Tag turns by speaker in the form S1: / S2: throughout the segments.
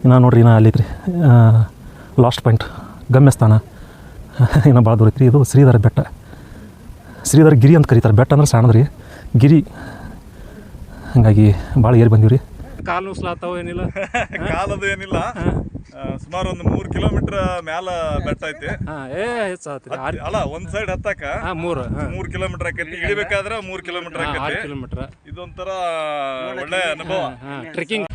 S1: ಇನ್ನು ನೋಡ್ರಿ ಇನ್ನು ಅಲ್ಲಿತ್ರಿ ಲಾಸ್ಟ್ ಪಾಯಿಂಟ್ ಗಮ್ಯಸ್ಥಾನ ಇನ್ನು ಭಾಳ ದೂರ ಐತ್ರಿ. ಇದು ಶ್ರೀಧರ ಬೆಟ್ಟ, ಶ್ರೀಧರ ಗಿರಿ ಅಂತ ಕರೀತಾರೆ. ಬೆಟ್ಟ ಅಂದ್ರೆ ಸಣ್ಣದ್ರಿ, ಗಿರಿ. ಹಾಗಾಗಿ ಭಾಳ ಏರಿ ಬಂದೀವಿ ರೀ. ಕಾಲು ನುಸ್ಲಾತಾವ ಏನಿಲ್ಲ,
S2: ಕಾಲದು ಏನಿಲ್ಲ. ಸುಮಾರು ಒಂದು 3 ಕಿಲೋಮೀಟರ್ ಮ್ಯಾಲ ಬೆಟ್ಟ ಐತಿ. ಅಲ್ಲ, ಒಂದ್ ಸೈಡ್ ಹತ್ತಾಕ 3 ಕಿಲೋಮೀಟರ್ ಆಕೈತಿ, ಇಳಿಬೇಕಾದ್ರೆ 3 ಕಿಲೋಮೀಟರ್ ಆಕೈತಿ. ಇದೊಂಥರ ಒಳ್ಳೆ ಅನುಭವ,
S1: ಟ್ರೆಕ್ಕಿಂಗ್.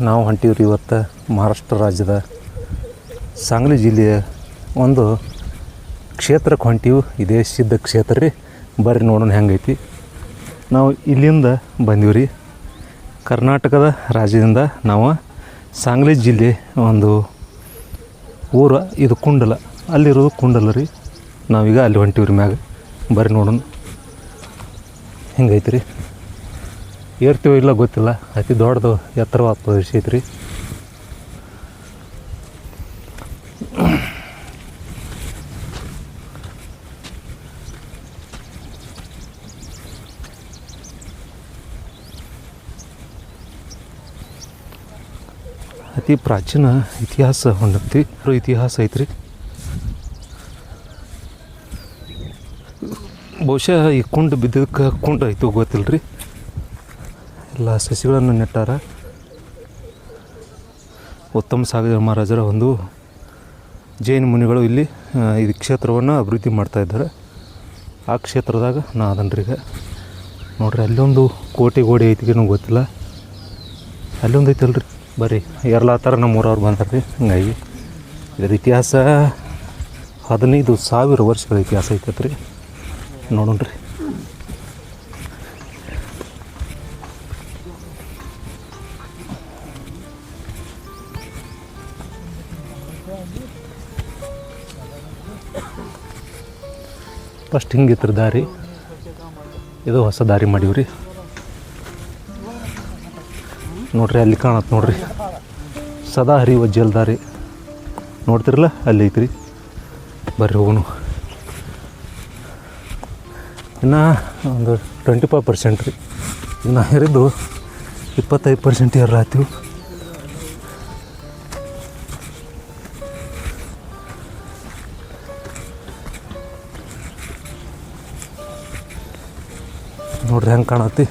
S1: ನಾವು ಹೊಂಟೀವ್ರಿ ಇವತ್ತು ಮಹಾರಾಷ್ಟ್ರ ರಾಜ್ಯದ ಸಾಂಗ್ಲಿ ಜಿಲ್ಲೆಯ ಒಂದು ಕ್ಷೇತ್ರಕ್ಕೆ ಹೊಂಟೀವಿ. ಇದೇ ಸಿದ್ಧ ಕ್ಷೇತ್ರ ರೀ. ಬರ್ರಿ ನೋಡೋಣ ಹೆಂಗೈತಿ. ನಾವು ಇಲ್ಲಿಂದ ಬಂದೀವಿ ರೀ, ಕರ್ನಾಟಕದ ರಾಜ್ಯದಿಂದ ನಾವು ಸಾಂಗ್ಲಿ ಜಿಲ್ಲೆ ಒಂದು ಊರು ಇದು ಕುಂಡಲ, ಅಲ್ಲಿರೋದು ಕುಂಡಲ ರೀ. ನಾವೀಗ ಅಲ್ಲಿ ಹೊಂಟೀವಿ ರೀ ಮ್ಯಾಗ. ಬರ್ರಿ ನೋಡೋಣ ಹಿಂಗೈತಿ ರೀ. ಏರ್ತೀವೋ ಇಲ್ಲ ಗೊತ್ತಿಲ್ಲ, ಅತಿ ದೊಡ್ಡದು ಎತ್ತರವಾದ ಪ್ರದೇಶ ಐತ್ರಿ. ಅತಿ ಪ್ರಾಚೀನ ಇತಿಹಾಸ ಹೊಂದತಿ ಇತಿಹಾಸ ಐತ್ರಿ. ಬಹುಶಃ ಈ ಕುಂಡ ಬಿದ್ದಕ್ಕೆ ಕುಂಡ ಐತು ಗೊತ್ತಿಲ್ಲ ರೀ. ಎಲ್ಲ ಸಸಿಗಳನ್ನು ನೆಟ್ಟಾರ. ಉತ್ತಮ ಸಾಗರ ಮಹಾರಾಜರ ಒಂದು ಜೈನ ಮುನಿಗಳು ಇಲ್ಲಿ ಇದು ಕ್ಷೇತ್ರವನ್ನು ಅಭಿವೃದ್ಧಿ ಮಾಡ್ತಾ ಇದ್ದಾರೆ. ಆ ಕ್ಷೇತ್ರದಾಗ ನಾ ಅದನ್ರಿ ಈಗ ನೋಡ್ರಿ. ಅಲ್ಲೊಂದು ಕೋಟೆ ಗೋಡೆ ಐತಿ ನಮ್ಗೆ ಗೊತ್ತಿಲ್ಲ. ಅಲ್ಲೊಂದು ಐತಲ್ರಿ. ಬರ್ರಿ ಎಲ್ಲ ಥರ ನಮ್ಮ ಊರವ್ರು ಬಂದಾರ್ರಿ. ಹಂಗಾಗಿ ಇದರ ಇತಿಹಾಸ 15,000 ವರ್ಷಗಳ ಇತಿಹಾಸ ಐತತ್ರಿ. ನೋಡೋಣ್ರಿ. ಫಸ್ಟ್ ಹಿಂಗಿತ್ರ ದಾರಿ, ಇದು ಹೊಸ ದಾರಿ ಮಾಡೀವ್ರಿ. ನೋಡ್ರಿ ಅಲ್ಲಿ ಕಾಣತ್ತೆ ನೋಡ್ರಿ, ಸದಾ ಹರಿಯುವ ಜಲಧಾರೆ ನೋಡ್ತಿರಲ್ಲ, ಅಲ್ಲಿ ಐತ್ರಿ. ಬರ್ರಿ ಹೋಗೋಣ. ಇನ್ನು ಒಂದು 25% ರೀ. ಇನ್ನು ಹರಿದು 25% ಏರಾತೀವಿ. ನೋಡ್ರಿ ಹೆಂಗೆ ಕಾಣತ್ತಿ.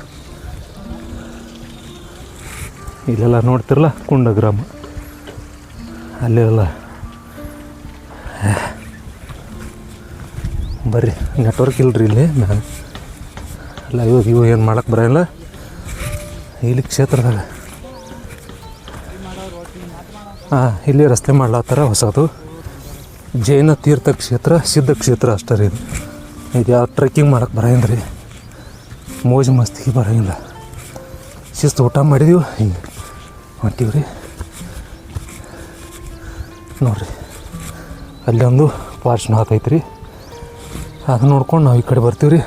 S1: ಇಲ್ಲೆಲ್ಲ ನೋಡ್ತಿರಲ್ಲ ಕುಂಡ ಗ್ರಾಮ, ಅಲ್ಲೆಲ್ಲ. ಬರ್ರಿ ನೆಟ್ವರ್ಕ್ ಇಲ್ಲರಿ ಇಲ್ಲಿ ಮ್ಯಾಲೆ. ಅಲ್ಲ ಇವು ಏನು ಮಾಡಕ್ಕೆ ಬರೋಲ್ಲ ಇಲ್ಲಿ ಕ್ಷೇತ್ರದಾಗ. ಇಲ್ಲಿ ರಸ್ತೆ ಮಾಡ್ಲತ್ತಾರ ಹೊಸದು. ಜೈನ ತೀರ್ಥ ಕ್ಷೇತ್ರ, ಸಿದ್ಧ ಕ್ಷೇತ್ರ ಅಷ್ಟೇ ರೀ. ಇದು ಯಾವ ಟ್ರೆಕ್ಕಿಂಗ್ ಮಾಡಕ್ಕೆ ಬರೋಂಗಿಲ್ಲ ರೀ, ಮೋಜು ಮಸ್ತಿಗೆ ಬರೋಂಗಿಲ್ಲ. ಶಿಸ್ತು ಊಟ ಮಾಡಿದೀವಿ, ಹಿಂಗೆ ಹೊಂಟೀವಿ ರೀ. ನೋಡಿರಿ ಅಲ್ಲಿ ಒಂದು ಪಾರ್ಶ್ವನಾಥ ಐತ್ರಿ. ಅದು ನೋಡ್ಕೊಂಡು ನಾವು ಈ ಕಡೆ ಬರ್ತೀವಿ ರೀ.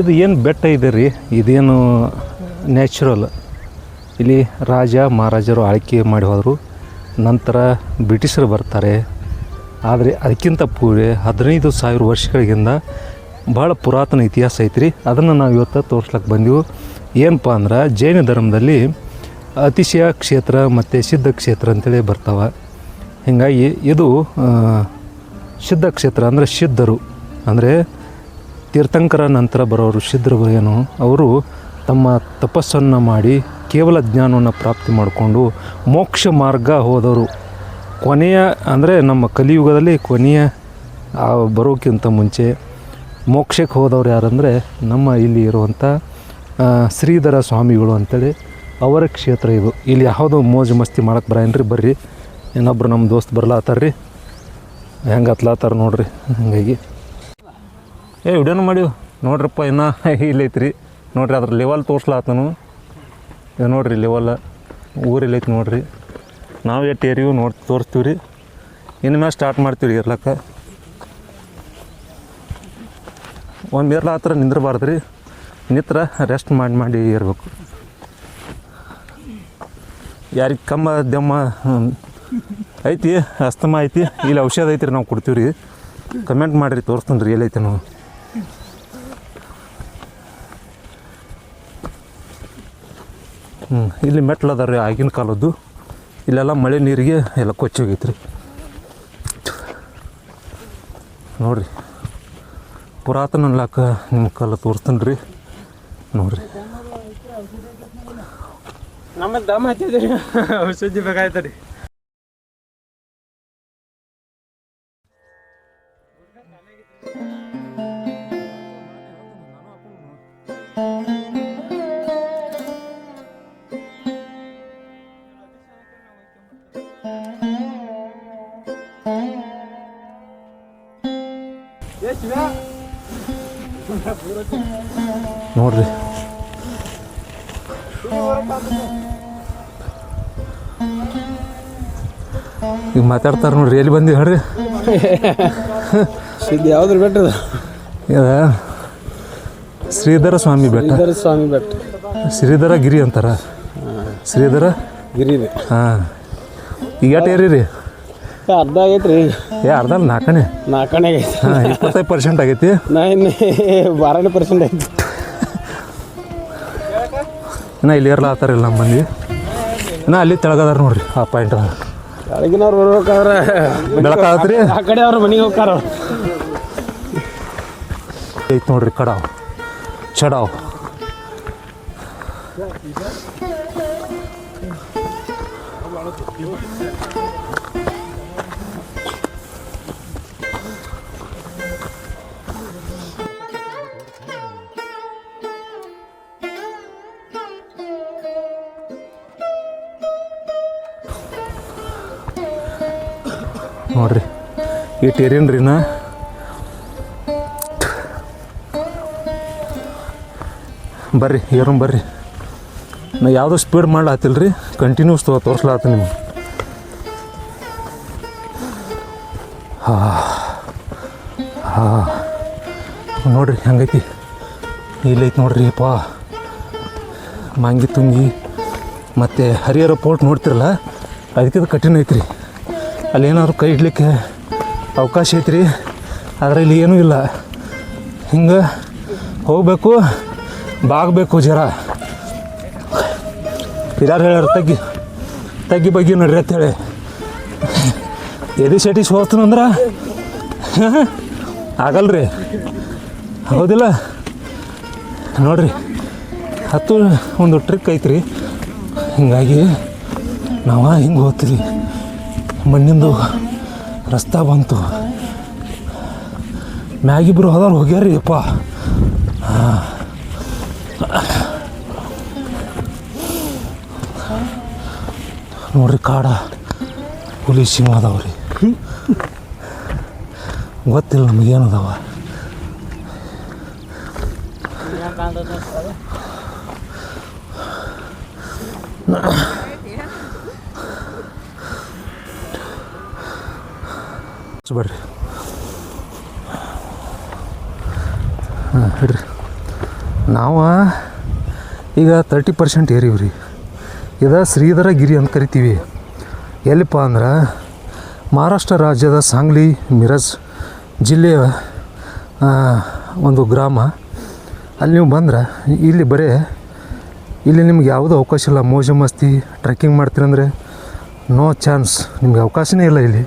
S1: ಇದು ಏನು ಬೆಟ್ಟ ಇದೆ ರೀ, ಇದೇನು ನ್ಯಾಚುರಲ್. ಇಲ್ಲಿ ರಾಜ ಮಹಾರಾಜರು ಆಳ್ಕೆ ಮಾಡಿ ಹೋದರು. ನಂತರ ಬ್ರಿಟಿಷರು ಬರ್ತಾರೆ. ಆದರೆ ಅದಕ್ಕಿಂತ ಪೂರ್ವೆ 15,000 ವರ್ಷಗಳಿಗಿಂತ ಭಾಳ ಪುರಾತನ ಇತಿಹಾಸ ಐತ್ರಿ. ಅದನ್ನು ನಾವು ಇವತ್ತು ತೋರ್ಸ್ಲಕ್ಕೆ ಬಂದೆವು. ಏನಪ್ಪ ಅಂದ್ರೆ ಜೈನ ಧರ್ಮದಲ್ಲಿ ಅತಿಶಯ ಕ್ಷೇತ್ರ ಮತ್ತು ಸಿದ್ಧ ಕ್ಷೇತ್ರ ಅಂತೇಳಿ ಬರ್ತಾವೆ. ಹೀಗಾಗಿ ಇದು ಸಿದ್ಧ ಕ್ಷೇತ್ರ ಅಂದರೆ ಸಿದ್ಧರು, ಅಂದರೆ ತೀರ್ಥಂಕರ ನಂತರ ಬರೋರು ಸಿದ್ಧರು ಏನು, ಅವರು ತಮ್ಮ ತಪಸ್ಸನ್ನು ಮಾಡಿ ಕೇವಲ ಜ್ಞಾನವನ್ನು ಪ್ರಾಪ್ತಿ ಮಾಡಿಕೊಂಡು ಮೋಕ್ಷ ಮಾರ್ಗ ಹೋದವರು. ಕೊನೆಯ ಅಂದರೆ ನಮ್ಮ ಕಲಿಯುಗದಲ್ಲಿ ಕೊನೆಯ ಬರೋಕ್ಕಿಂತ ಮುಂಚೆ ಮೋಕ್ಷಕ್ಕೆ ಹೋದವ್ರು ಯಾರಂದರೆ ನಮ್ಮ ಇಲ್ಲಿ ಇರುವಂಥ ಶ್ರೀಧರ ಸ್ವಾಮಿಗಳು ಅಂತೇಳಿ ಅವರ ಕ್ಷೇತ್ರ ಇದು. ಇಲ್ಲಿ ಯಾವುದೋ ಮೋಜು ಮಸ್ತಿ ಮಾಡಕ್ಕೆ ಬರೋನ್ರಿ. ಬರ್ರಿ, ಇನ್ನೊಬ್ರು ನಮ್ಮ ದೋಸ್ತ್ ಬರ್ಲಾತ್ತಾರ್ರಿ. ಹೆಂಗೆ ಹತ್ಲಾತ್ತಾರ ನೋಡ್ರಿ. ಹಂಗಾಗಿ ವಿಡಿಯೋನು ಮಾಡಿವು ನೋಡ್ರಪ್ಪ. ಇನ್ನೂ ಇಲ್ಲೈತ್ರಿ ನೋಡ್ರಿ, ಅದ್ರ ಲೆವೆಲ್ ತೋರ್ಸ್ಲಾತನು. ಇದು ನೋಡ್ರಿ ಲೆವೆಲ್ ಊರಿಲ್ಲೈತಿ ನೋಡ್ರಿ. ನಾವು ಎಷ್ಟು ಏರಿವು ತೋರಿಸ್ತೀವಿ ರೀ. ಇನ್ನು ಮೇಲೆ ಸ್ಟಾರ್ಟ್ ಮಾಡ್ತೀವಿ ರೀ ಇರ್ಲಕ್ಕ. ಒಂದು ಏರ್ಲ ಹತ್ರ ನಿಂದ್ರಬಾರ್ದು ರೀ, ನಿತ್ರ ರೆಸ್ಟ್ ಮಾಡಿ ಇರಬೇಕು. ಯಾರಿಗೆ ಕಮ್ಮ ದಮ್ಮ ಐತಿ, ಅಸ್ತಮ ಐತಿ, ಇಲ್ಲಿ ಔಷಧ ಐತಿ ರೀ, ನಾವು ಕೊಡ್ತೀವಿ ರೀ. ಕಮೆಂಟ್ ಮಾಡಿರಿ, ತೋರಿಸ್ತೀನಿ ರೀ ಎಲ್ಲೈತೆ ನಾವು. ಇಲ್ಲಿ ಮೆಟ್ಲು ಅದ ರೀ ಆಗಿನ ಕಾಲದ್ದು. ಇಲ್ಲೆಲ್ಲ ಮಳೆ ನೀರಿಗೆ ಎಲ್ಲ ಕೊಚ್ಚಿ ಹೋಗೈತೆ ರೀ. ನೋಡಿರಿ ಪುರಾತನ ಅನ್ಲಾಕ ನಿಮ್ಮ ಕಾಲ ತೋರಿಸ್ತೀನಿ ರೀ. ನೋಡಿರಿ
S3: ನಮ್ಮ ದಮ್ ಹತ್ತಿದ್ರಿ, ಔಷಧಿ ಬೇಕಾಯ್ತು ರೀ.
S1: ನೋಡ್ರಿ ಈಗ ಮಾತಾಡ್ತಾರೆ ನೋಡ್ರಿ, ಎಲ್ಲಿ ಬಂದೀವಿ ಹೇಳ್ರಿ?
S3: ಯಾವ್ದ್ರ ಬೆಟ್ಟ
S1: ಇದ ಶ್ರೀಧರ ಸ್ವಾಮಿ ಬೆಟ್ಟ,
S3: ಸ್ವಾಮಿ ಬೆಟ್ಟ,
S1: ಶ್ರೀಧರ ಗಿರಿ ಅಂತಾರ, ಶ್ರೀಧರ
S3: ಗಿರಿ ರೀ.
S1: ಹಾಂ. ಈಗ ಎಷ್ಟು ಏರಿ?
S3: ಅರ್ಧ ಆಗೈತ್ರಿ.
S1: ಅರ್ಧ ನಾಲ್ಕನೇ
S3: ಆಗೈತಿ.
S1: ಹಾಂ, 25% ಆಗೈತಿ.
S3: 12% ಐತಿ.
S1: ಇನ್ನು ಇಲ್ಲಿ ಏರ್ಲಾತಾರಿಲ್ಲ ನಮ್ಮ ಮಂದಿ. ಇನ್ನು ಅಲ್ಲಿ ತೆಳಗದಾರ ನೋಡ್ರಿ ಆ ಪಾಯಿಂಟ್.
S3: ಕೆಳಗಿನವ್ರು ಬರ್ಬೇಕಾದ್ರೆ
S1: ಬೆಳಕಾಗತ್ರಿ,
S3: ಆ ಕಡೆ ಅವ್ರ ಮನೆಗೆ ಹೋಗ್ತಾರ.
S1: ಐತಿ ನೋಡ್ರಿ ಕಡಾವ್ ಚಡಾವ್. ನೋಡ್ರಿ ಈ ಟೇರಿನ್ರಿನ ಬರ್ರಿ ಏರಂ ಬರ್ರಿ. ನಾ ಯಾವುದೋ ಸ್ಪೀಡ್ ಮಾಡ್ಲಾತಿಲ್ಲ ರೀ, ಕಂಟಿನ್ಯೂಸ್ ತೋರಿಸ್ಲಾತ ನಿಮ್ಗೆ. ನೋಡ್ರಿ ಹೆಂಗೈತಿ, ಇಲ್ಲೈತಿ ನೋಡ್ರಿ ಅಪ್ಪ ಮಾಂಗಿ ತುಂಗಿ. ಮತ್ತು ಹರಿಹರ ಪೋರ್ಟ್ ನೋಡ್ತಿರಲ್ಲ, ಅದಕ್ಕಿಂತ ಕಠಿಣ ಐತ್ರಿ. ಅಲ್ಲಿ ಏನಾದ್ರು ಕೈ ಇಡ್ಲಿಕ್ಕೆ ಅವಕಾಶ ಐತ್ರಿ, ಆದರೆ ಇಲ್ಲಿ ಏನೂ ಇಲ್ಲ. ಹಿಂಗೆ ಹೋಗಬೇಕು, ಬಾಗಬೇಕು ಜರ. ಹಿರಿಯರು ಹೇಳ್ಯಾರ ತಗ್ಗಿ ಬಗ್ಗೆ ನಡ್ರಿ ಅಂತೇಳಿ. ಎದೆ ಸೆಟಿಸ್ ಹೋಗ್ತಾನಂದ್ರೆ ಆಗಲ್ರಿ, ಹೌದಿಲ್ಲ? ನೋಡ್ರಿ ಹತ್ತು ಒಂದು ಟ್ರಿಕ್ ಐತ್ರಿ. ಹಿಂಗಾಗಿ ನಾವು ಹಿಂಗೆ ಹೋಗ್ತೀವಿ, ಮಣ್ಣಿಂದು ರಸ್ತೆ ಬಂತು, ಮ್ಯಾಗಿಬ್ರು ಹೋದವ್ರು ಹೋಗ್ಯಾರಿ ಅಪ್ಪ. ನೋಡ್ರಿ ಕಾಡ ಹುಲಿ ಸಿಂಹ ಅದಾವ್ರಿ, ಗೊತ್ತಿಲ್ಲ ನಮಗೇನದಾವ. ಬರ್ರಿ ಹಿಡ್ರಿ. ನಾವು ಈಗ 30% ಏರಿವಿ ರೀ. ಇದು ಶ್ರೀಧರ ಗಿರಿ ಅಂತ ಕರಿತೀವಿ. ಎಲ್ಲಿಪ್ಪ ಅಂದ್ರೆ ಮಹಾರಾಷ್ಟ್ರ ರಾಜ್ಯದ ಸಾಂಗ್ಲಿ ಮಿರಜ್ ಜಿಲ್ಲೆಯ ಒಂದು ಗ್ರಾಮ. ಅಲ್ಲಿ ನೀವು ಬಂದ್ರೆ ಇಲ್ಲಿ ನಿಮ್ಗೆ ಯಾವುದೂ ಅವಕಾಶ ಇಲ್ಲ. ಮೋಜು ಮಸ್ತಿ ಟ್ರೆಕ್ಕಿಂಗ್ ಮಾಡ್ತೀರಂದರೆ ನೋ ಚಾನ್ಸ್, ನಿಮ್ಗೆ ಅವಕಾಶನೇ ಇಲ್ಲ. ಇಲ್ಲಿ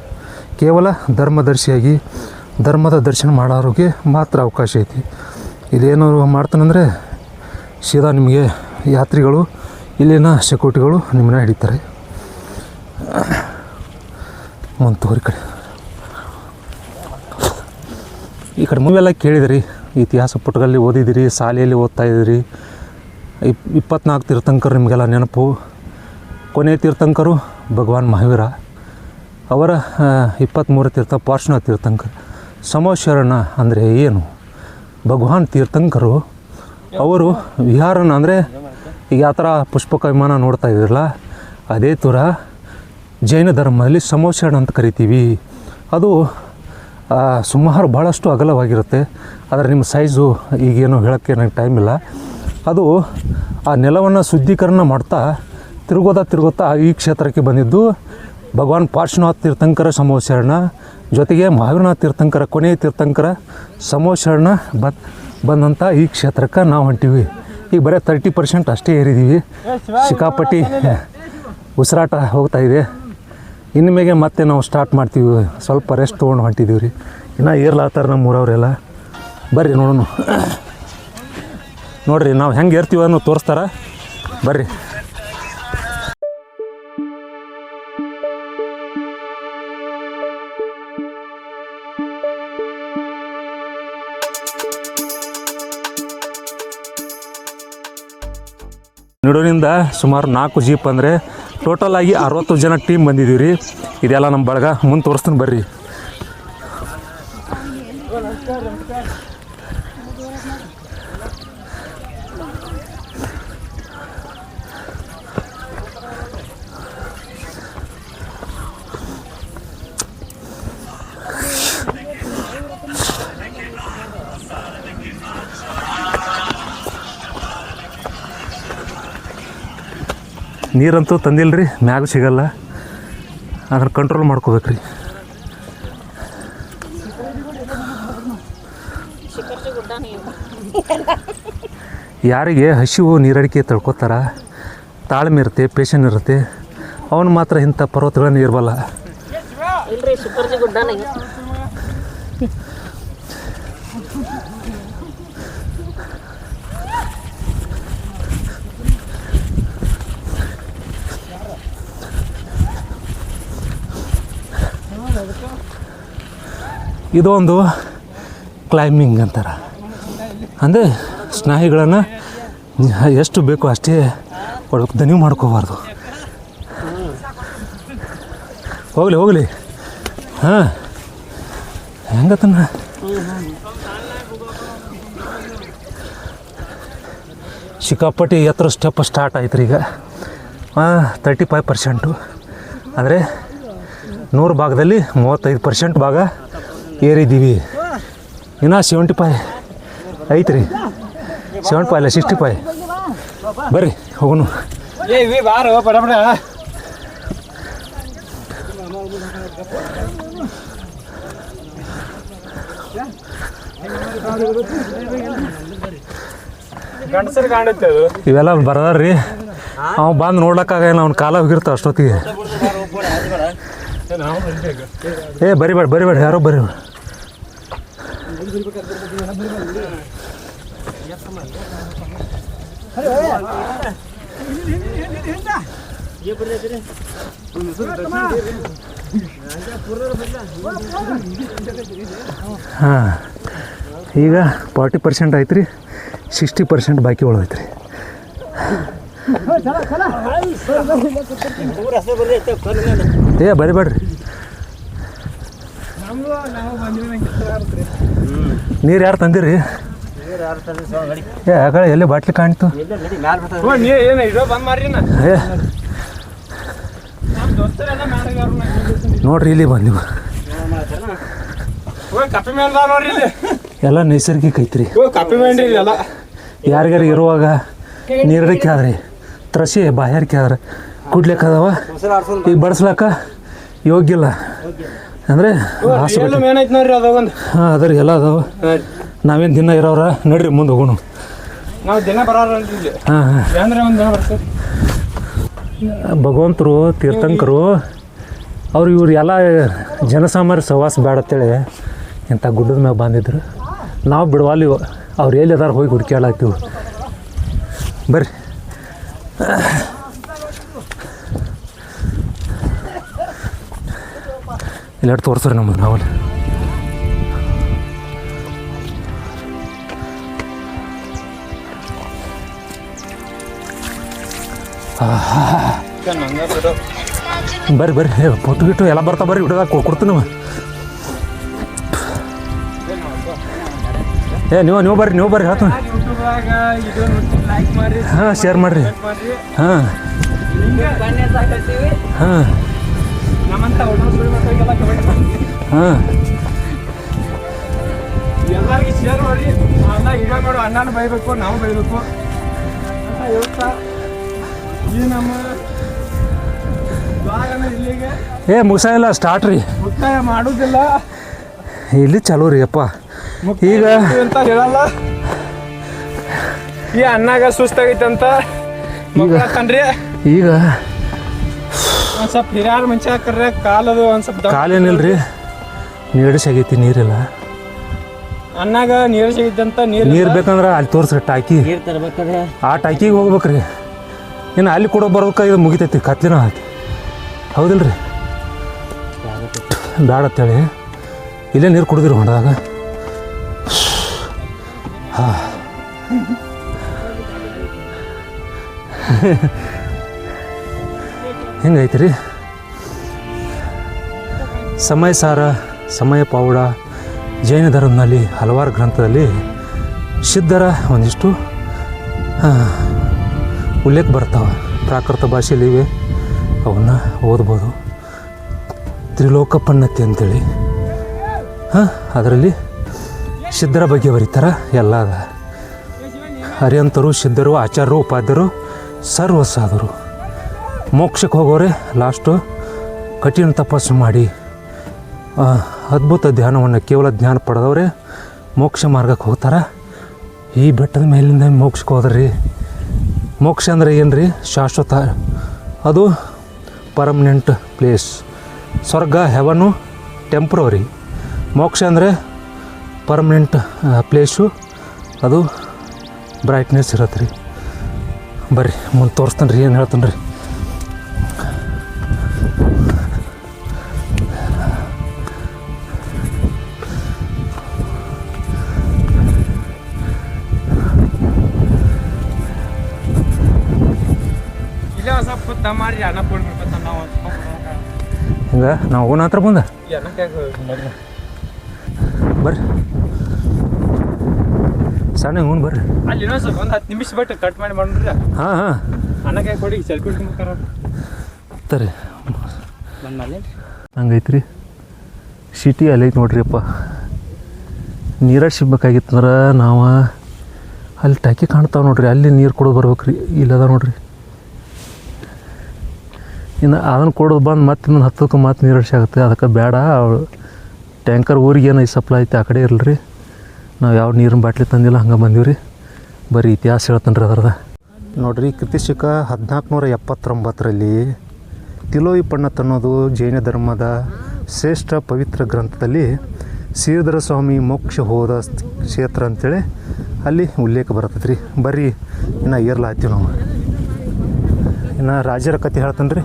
S1: ಕೇವಲ ಧರ್ಮದರ್ಶಿಯಾಗಿ ಧರ್ಮದ ದರ್ಶನ ಮಾಡೋರಿಗೆ ಮಾತ್ರ ಅವಕಾಶ ಐತಿ. ಇಲ್ಲೇನಾದ್ರು ಮಾಡ್ತಾನಂದರೆ ಸೀದಾ ನಿಮಗೆ ಯಾತ್ರಿಗಳು, ಇಲ್ಲಿನ ಸೆಕ್ಯೂರಿಟಿಗಳು ನಿಮ್ಮನ್ನ ಹಿಡಿತಾರೆ. ಮುಂತೂರಿ ಕಡೆ ಈ ಕಡೆ ನೀವೆಲ್ಲ ಕೇಳಿದಿರಿ, ಇತಿಹಾಸ ಪುಟಗಳಲ್ಲಿ ಓದಿದಿರಿ, ಶಾಲೆಯಲ್ಲಿ ಓದ್ತಾ ಇದ್ದೀರಿ. 24 ತೀರ್ಥಂಕರು ನಿಮಗೆಲ್ಲ ನೆನಪು. ಕೊನೆಯ ತೀರ್ಥಂಕರು ಭಗವಾನ್ ಮಹಾವೀರ, ಅವರ 23 ಪಾರ್ಶ್ವನಾಥ ತೀರ್ಥಂಕರ್. ಸಮೋಶರಣ ಅಂದರೆ ಏನು? ಭಗವಾನ್ ತೀರ್ಥಂಕರು ಅವರು ವಿಹಾರನ ಅಂದರೆ ಈಗ ಯಾವ ಥರ ಪುಷ್ಪಕ ವಿಮಾನ ನೋಡ್ತಾ ಇದ್ದಿರಲ್ಲ, ಅದೇ ಥರ ಜೈನ ಧರ್ಮದಲ್ಲಿ ಸಮೋಶರಣ ಅಂತ ಕರಿತೀವಿ. ಅದು ಸುಮಾರು ಭಾಳಷ್ಟು ಅಗಲವಾಗಿರುತ್ತೆ. ಆದರೆ ನಿಮ್ಮ ಸೈಜು ಈಗೇನು ಹೇಳೋಕ್ಕೆ ನನಗೆ ಟೈಮ್ ಇಲ್ಲ. ಅದು ಆ ನೆಲವನ್ನು ಶುದ್ಧೀಕರಣ ಮಾಡ್ತಾ ತಿರುಗೋತಾ ಈ ಕ್ಷೇತ್ರಕ್ಕೆ ಬಂದಿದ್ದು ಭಗವಾನ್ ಪಾರ್ಶ್ವನಾಥ ತೀರ್ಥಂಕರ ಸಮೋಶರಣ, ಜೊತೆಗೆ ಮಹಾವೀರನಾಥ ತೀರ್ಥಂಕರ ಕೊನೆಯ ತೀರ್ಥಂಕರ ಸಮೋಶರಣ ಬಂದಂಥ ಈ ಕ್ಷೇತ್ರಕ್ಕೆ ನಾವು ಹೊಂಟೀವಿ. ಈಗ ಬರೀ 30% ಅಷ್ಟೇ ಏರಿದ್ದೀವಿ. ಸಿಕ್ಕಾಪಟ್ಟಿ ಉಸಿರಾಟ ಹೋಗ್ತಾ ಇದೆ. ಇನ್ನು ಮೇಲೆ ಮತ್ತೆ ನಾವು ಸ್ಟಾರ್ಟ್ ಮಾಡ್ತೀವಿ. ಸ್ವಲ್ಪ ರೆಸ್ಟ್ ತೊಗೊಂಡು ಹೊಂಟಿದ್ದೀವಿ ರೀ. ಇನ್ನೂ ಏರ್ಲಾತಾರೆ ನಮ್ಮ ಊರವರೆಲ್ಲ. ಬರ್ರಿ ನೋಡೋಣ. ನೋಡಿರಿ ನಾವು ಹೆಂಗೆ ಏರ್ತೀವಿ ಅನ್ನೋ ತೋರಿಸ್ತಾರ, ಬರ್ರಿ. ನಿಡೂರಿಂದ ಸುಮಾರು 4 ಜೀಪ್ ಅಂದರೆ ಟೋಟಲ್ ಆಗಿ 60 ಜನ ಟೀಮ್ ಬಂದಿದ್ದೀವಿ ರೀ. ಇದೆಲ್ಲ ನಮ್ಮ ಬಳಗ. ಮುಂದೆ ತೋರಿಸ್ತೀನಿ ಬರ್ರಿ. ನೀರಂತೂ ತಂದಿಲ್ಲ ರೀ, ಮ್ಯಾಗೂ ಸಿಗಲ್ಲ. ಅದನ್ನು ಕಂಟ್ರೋಲ್ ಮಾಡ್ಕೋಬೇಕು ರೀ. ಯಾರಿಗೆ ಹಸಿವು ನೀರಡಿಕೆ ತಳ್ಕೊತಾರ, ತಾಳ್ಮೆ ಇರುತ್ತೆ, ಪೇಷನ್ ಇರುತ್ತೆ, ಅವನು ಮಾತ್ರ ಇಂಥ ಪರ್ವತಗಳನ್ನು ಇರಬಲ್ಲ. ಇದೊಂದು ಕ್ಲೈಂಬಿಂಗ್ ಅಂತಾರೆ. ಅಂದರೆ ಸ್ನಾಯುಗಳನ್ನು ಎಷ್ಟು ಬೇಕೋ ಅಷ್ಟೇ ಕೊಡಬೇಕು, ದಣಿವು ಮಾಡ್ಕೋಬಾರ್ದು. ಹೋಗಲಿ ಹಾಂ, ಹೆಂಗತನ ಸಿಕ್ಕಾಪಟ್ಟಿ ಎತ್ತರ ಸ್ಟೆಪ್ ಸ್ಟಾರ್ಟ್ ಆಯ್ತು ರೀ. ಈಗ 35%, ಅಂದರೆ 100 ಭಾಗದಲ್ಲಿ 35% ಭಾಗ ಏರಿದ್ದೀವಿ. ಇನ್ನು 75 ಐತೆ ರೀ. 75 ಅಲ್ಲ 65. ಬರ್ರಿ ಹೋಗೋಣ. ಇವೆಲ್ಲ ಬರದಾರ್ರಿ. ಅವ ಬಂದು ನೋಡ್ಲಕ್ಕಾಗಲ್ಲ, ಅವ್ನ ಕಾಲ ಹೋಗಿರ್ತಾವ ಅಷ್ಟೊತ್ತಿಗೆ. ಬರಿಬೇಡ ಯಾರೋ ಬರ್ರಿ. ಹಾಂ, ಈಗ 40% ಐತ್ರಿ, 60% ಬಾಕಿ ಉಳಿದೈತ್ರಿ. ಬರಿಬೇಡ್ರಿ. ನೀರು ಯಾರು ತಂದಿರಿ? ಆ ಕಡೆ ಎಲ್ಲಿ ಬಾಟ್ಲಿ ಕಾಣ್ತು? ನೋಡ್ರಿ ಇಲ್ಲಿ ಬಂದಿವ. ಎಲ್ಲ ನೈಸರ್ಗಿಕ ಐತ್ರಿ. ಯಾರಿಗಾರ ಇರುವಾಗ ನೀರಡಿಕೆ ಆದ್ರಿ, ತ್ರಸಿ ಬಾಯಾರಿಕೆ ಆದ್ರೆ ಕುಡ್ಲಿಕ್ಕೆ ಅದಾವ. ಈಗ ಬಡಿಸ್ಲಾಕ ಯೋಗ್ಯ ಇಲ್ಲ ಅಂದರೆ ಹಾಂ ಅದ ರೀ, ಎಲ್ಲ ಅದಾವ. ನಾವೇನು ದಿನ ಇರೋರ ನಡ್ರಿ ಮುಂದೆ ಹೋಗೋಣ. ಭಗವಂತರು ತೀರ್ಥಂಕರು ಅವ್ರು ಇವ್ರು ಎಲ್ಲ ಜನಸಾಮಾನ್ಯ ಸಹವಾಸ ಬೇಡ ಅಂತೇಳಿ ಇಂಥ ಗುಡ್ಡದ ಮ್ಯಾಗ ಬಂದಿದ್ರು. ನಾವು ಬಿಡವಾಲಿ, ಅವ್ರು ಎಲ್ಲಿ ಅದಾರ ಹೋಗಿ ಹುಡುಕ್ಯಾಡಾಕ್ತೀವಿ. ಬರ್ರಿ. ಇಲ್ಲ ತೋರಿಸ್ರಿ ನಮ್ಮದು ನಾವು. ಬರ್ರಿ ಫೋಟೋ ಗಿಟ್ಟು ಎಲ್ಲ ಬರ್ತಾ ಬರ್ರಿ, ಹಿಡಿದಾಗ ಕೊಡ್ತೀನಿ. ನೀವು ಬರ್ರಿ ಹೇಳ್ತೀನಿ. ಹಾಂ, ಶೇರ್ ಮಾಡಿರಿ. ಹಾಂ ಹಾಂ ಹಾಂ
S3: ಎಲ್ಲರಿಗೂ ಶೇರ್ ಮಾಡಿ. ಅಣ್ಣನ ಬೈಬೇಕು, ನಾವು ಬೈಬೇಕು ಅಂತ ಹೇಳ್ತಾ ಈ ನಮ್ಮ
S1: ಇಲ್ಲಿಗೆ ಮುಗಿಸಿಲ್ಲ, ಸ್ಟಾರ್ಟ್ ರೀ.
S3: ಮುಕ್ತಾಯ ಮಾಡೋದಿಲ್ಲ,
S1: ಇಲ್ಲಿ ಚಲೋ ರೀ ಅಪ್ಪ. ಈಗ
S3: ಅಂತ ಹೇಳಲ್ಲ. ಈ ಅಣ್ಣಾಗ ಸುಸ್ತಾಗೈತಂತ ತನ್ರಿ.
S1: ಈಗ
S3: ಒಂದು ಸ್ವಲ್ಪ ಹಿರಿಯಾರ ಮನುಷ್ಯ ಕರ್ರೆ ಕಾಲದು ಒಂದು ಸ್ವಲ್ಪ
S1: ಕಾಲೇನಿಲ್ರಿ, ನೀಡಿಸಾಗೈತಿ, ನೀರಿಲ್ಲ.
S3: ಅಣ್ಣಾಗ ನೀರು ಸಿಗೈತಂತ.
S1: ನೀರು ಬೇಕಂದ್ರೆ ಅಲ್ಲಿ ತೋರಿಸ್ರಿ ಟಾಕಿ. ಆ ಟಾಕಿಗೆ ಹೋಗ್ಬೇಕ್ರಿ. ಇನ್ನು ಅಲ್ಲಿ ಕೂಡ ಬರ್ಬೇಕು. ಇದು ಮುಗಿತೈತಿ, ಕತ್ಲಿನ ಆಯ್ತು. ಹೌದಿಲ್ರಿ? ಬೇಡ ಅಂತೇಳಿ ಇಲ್ಲೇ ನೀರು ಕುಡಿದಿರಿ ಹೊಂಡದಾಗ. ಹಾಂ ಹಿಂಗೈತಿ ರೀ. ಸಮಯ ಸಾರ, ಸಮಯ ಪೌಡ, ಜೈನ ಧರ್ಮದಲ್ಲಿ ಹಲವಾರು ಗ್ರಂಥದಲ್ಲಿ ಸಿದ್ಧರ ಒಂದಿಷ್ಟು ಉಲ್ಲೇಖ ಬರ್ತಾವೆ. ಪ್ರಾಕೃತ ಭಾಷೆಯಲ್ಲಿ ಇವೆ, ಅವನ್ನ ಓದ್ಬೋದು. ತ್ರಿಲೋಕಪನ್ನತಿ ಅಂತೇಳಿ ಅದರಲ್ಲಿ ಸಿದ್ಧರ ಬಗ್ಗೆ ಬರೀತಾರೆ. ಎಲ್ಲ ಅದ. ಹರಿಯಂತರು, ಸಿದ್ಧರು, ಆಚಾರ್ಯರು, ಉಪಾಧ್ಯರು, ಸರ್ವ ಸಾಧುರು. ಮೋಕ್ಷಕ್ಕೆ ಹೋಗೋರೆ ಲಾಸ್ಟು ಕಠಿಣ ತಪಸ್ಸು ಮಾಡಿ ಅದ್ಭುತ ಧ್ಯಾನವನ್ನು ಕೇವಲ ಜ್ಞಾನ ಪಡೆದವರೇ ಮೋಕ್ಷ ಮಾರ್ಗಕ್ಕೆ ಹೋಗ್ತಾರೆ. ಈ ಬೆಟ್ಟದ ಮೇಲಿಂದ ಮೋಕ್ಷಕ್ಕೆ ಹೋದ್ರಿ. ಮೋಕ್ಷ ಅಂದರೆ ಏನು ರೀ? ಶಾಶ್ವತ. ಅದು ಪರ್ಮನೆಂಟ್ ಪ್ಲೇಸ್. ಸ್ವರ್ಗ, ಹೆವನು ಟೆಂಪ್ರವರಿ. ಮೋಕ್ಷ ಅಂದರೆ ಪರ್ಮನೆಂಟ್ ಪ್ಲೇಸು, ಅದು ಬ್ರೈಟ್ನೆಸ್ ಇರತ್ತೆ ರೀ. ಬರ್ರಿ ಮುಂದೆ ತೋರಿಸ್ತಾನೆ ರೀ, ಏನು ಹೇಳ್ತಾನೆ ರೀ. ಹಿಂಗೆ ನಾವು ಹೋಗೋಣ ಹತ್ರ ಬಂದ ಬರ್ರಿ. ಸಣ್ಣ ಹ್ಞೂ ಬರ್ರಿ.
S3: ಅಲ್ಲಿ ಇನ್ನೊಂದು ಸ್ವಲ್ಪ ಒಂದು 10 ನಿಮಿಷ ಬಿಟ್ಟು ಕಟ್ ಮಾಡಿ ಮಾಡ್ರಿ.
S1: ಹಾಂ ಹಾಂ
S3: ಅನ್ನಕ್ಕೆ ಕೊಡಿ, ಸೆಲ್ಫಿ ಹಿಡ್ಕೊಂಬಕ್ಕಾರ
S1: ತರಿ
S3: ಬಂದ್ಮೇಲೆ
S1: ಹಂಗೈತೆ ರೀ. ಸಿಟಿ ಅಲ್ಲಿ ಐತೆ ನೋಡ್ರಿ ಅಪ್ಪ. ನೀರಾಗ ಸಿಗ್ಬೇಕಾಗಿತ್ತಂದ್ರೆ ನಾವು ಅಲ್ಲಿ ಟಾಕಿ ಕಾಣ್ತಾವೆ ನೋಡ್ರಿ, ಅಲ್ಲಿ ನೀರು ಕೊಡೋದು ಬರ್ಬೇಕು ರೀ. ಇಲ್ಲದ ನೋಡ್ರಿ, ಇನ್ನು ಅದನ್ನು ಕೊಡೋದು ಬಂದು ಮತ್ತೆ ಇನ್ನೊಂದು 10ಕ್ಕೆ ಮತ್ತೆ ನೀರು ಆಗುತ್ತೆ. ಅದಕ್ಕೆ ಬೇಡ, ಟ್ಯಾಂಕರ್ ಊರಿಗೆ ಏನು ಸಪ್ಲೈ ಐತೆ ಆ ಕಡೆ ಇರಲ್ರಿ. ನಾವು ಯಾವ ನೀರಿನ ಬಾಟ್ಲಿ ತಂದಿಲ್ಲ, ಹಂಗೆ ಬಂದೀವಿ ರೀ. ಬರೀ ಇತಿಹಾಸ ಹೇಳ್ತಾನೆ ರೀ ಅದರದ. ನೋಡಿರಿ, ಕ್ರಿಸ್ತಶಕ 1479ರಲ್ಲಿ ತಿಲೋಯಿಪಣ್ಣತ್ ಅನ್ನೋದು ಜೈನ ಧರ್ಮದ ಶ್ರೇಷ್ಠ ಪವಿತ್ರ ಗ್ರಂಥದಲ್ಲಿ ಶ್ರೀಧರ ಸ್ವಾಮಿ ಮೋಕ್ಷ ಹೋದ ಕ್ಷೇತ್ರ ಅಂಥೇಳಿ ಅಲ್ಲಿ ಉಲ್ಲೇಖ ಬರ್ತೈತೆ ರೀ. ಬರ್ರಿ ಇನ್ನು ಏರ್ಲಾಗ್ತೀವಿ ನಾವು. ಇನ್ನು ರಾಜರ ಕತೆ ಹೇಳ್ತಾನೆ ರೀ.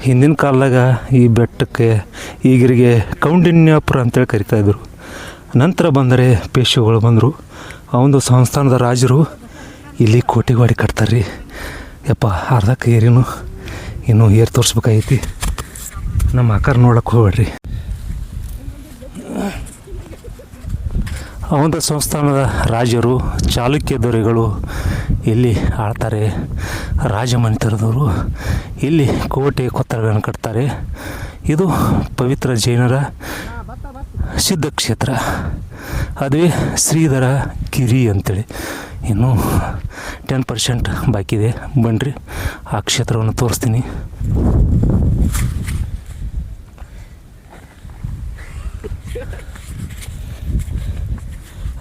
S1: ಹಿಂದಿನ ಕಾಲದಾಗ ಈ ಬೆಟ್ಟಕ್ಕೆ ಈಗರಿಗೆ ಕೌಂಡಿನ್ಯಪುರ ಅಂತೇಳಿ ಕರಿತಾಯಿದ್ರು. ನಂತರ ಬಂದರೆ ಪೇಶ್ವೆಗಳು ಬಂದರು. ಆ ಒಂದು ಸಂಸ್ಥಾನದ ರಾಜರು ಇಲ್ಲಿ ಕೋಟೆಗಾಡಿ ಕಟ್ತಾರೆ ರೀ. ಯಪ್ಪ ಅರ್ಧಕ್ಕೆ ಏರಿನು ಇನ್ನೂ ಏರ್ ತೋರಿಸ್ಬೇಕಾಗೈತಿ. ನಮ್ಮ ಆಕಾರ ನೋಡಕ್ಕೆ ಹೋಗ್ಬೇಡ್ರಿ. ಆ ಒಂದು ಸಂಸ್ಥಾನದ ರಾಜರು, ಚಾಲುಕ್ಯ ದೊರೆಗಳು ಇಲ್ಲಿ ಆಳ್ತಾರೆ. ರಾಜಮನೆತನದವರು ಇಲ್ಲಿ ಕೋಟೆ ಕೊತ್ತಲಗಳನ್ನು ಕಟ್ತಾರೆ. ಇದು ಪವಿತ್ರ ಜೈನರ ಸಿದ್ಧ ಕ್ಷೇತ್ರ. ಅದುವೇ ಶ್ರೀಧರ ಗಿರಿ ಅಂತೇಳಿ. ಇನ್ನೂ 10% ಬಾಕಿ ಇದೆ. ಬನ್ನಿರಿ ಆ ಕ್ಷೇತ್ರವನ್ನು ತೋರಿಸ್ತೀನಿ.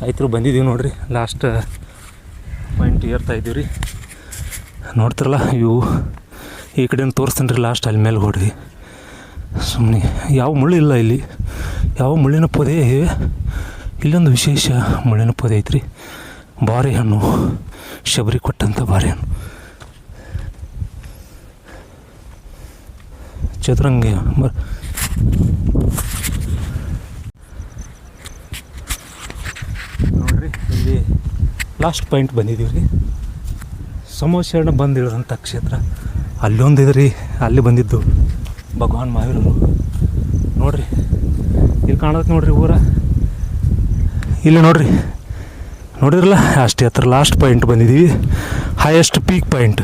S1: ಆಯ್ತು ಬಂದಿದ್ದೀವಿ ನೋಡಿರಿ. ಲಾಸ್ಟ್ ಪಾಯಿಂಟ್ ಏರ್ತಾ ಇದ್ದೀವಿ ರೀ. ನೋಡ್ತಿರಲ್ಲ ಇವು ಈ ಕಡೆಯಿಂದ ತೋರಿಸ್ತೀನಿ ರೀ. ಲಾಸ್ಟ್ ಅಲ್ಲಿ ಮೇಲೆ ಹೊಡ್ರಿ. ಸುಮ್ಮನೆ ಯಾವ ಮುಳ್ಳು ಇಲ್ಲ ಇಲ್ಲಿ, ಯಾವ ಮುಳ್ಳಿನ ಪೊದೆ ಇವೆ. ಇಲ್ಲೊಂದು ವಿಶೇಷ ಮುಳ್ಳಿನ ಪೊದೆ ಐತ್ರಿ. ಬಾರೆಹಣ್ಣು, ಶಬರಿ ಕೊಟ್ಟಂಥ ಬಾರೆಹಣ್ಣು. ಚದುರಂಗಿ ನೋಡಿರಿ, ಇಲ್ಲಿ ಲಾಸ್ಟ್ ಪಾಯಿಂಟ್ ಬಂದಿದ್ದೀವಿ ರೀ. ಸಮೋಶರಣ ಬಂದಿಳಿದಂಥ ಕ್ಷೇತ್ರ ಅಲ್ಲೊಂದು ಇದೆ ರೀ. ಅಲ್ಲಿ ಬಂದಿದ್ದು ಭಗವಾನ್ ಮಹಾವೀರರು. ನೋಡಿರಿ ಇಲ್ಲಿ ಕಾಣತ್ತೆ ನೋಡಿರಿ ಊರ. ಇಲ್ಲಿ ನೋಡಿರಿ, ನೋಡಿರಲ್ಲ ಅಷ್ಟೇ ಹತ್ರ ಲಾಸ್ಟ್ ಪಾಯಿಂಟ್ ಬಂದಿದ್ದೀವಿ. ಹೈಯೆಸ್ಟ್ ಪೀಕ್ ಪಾಯಿಂಟ್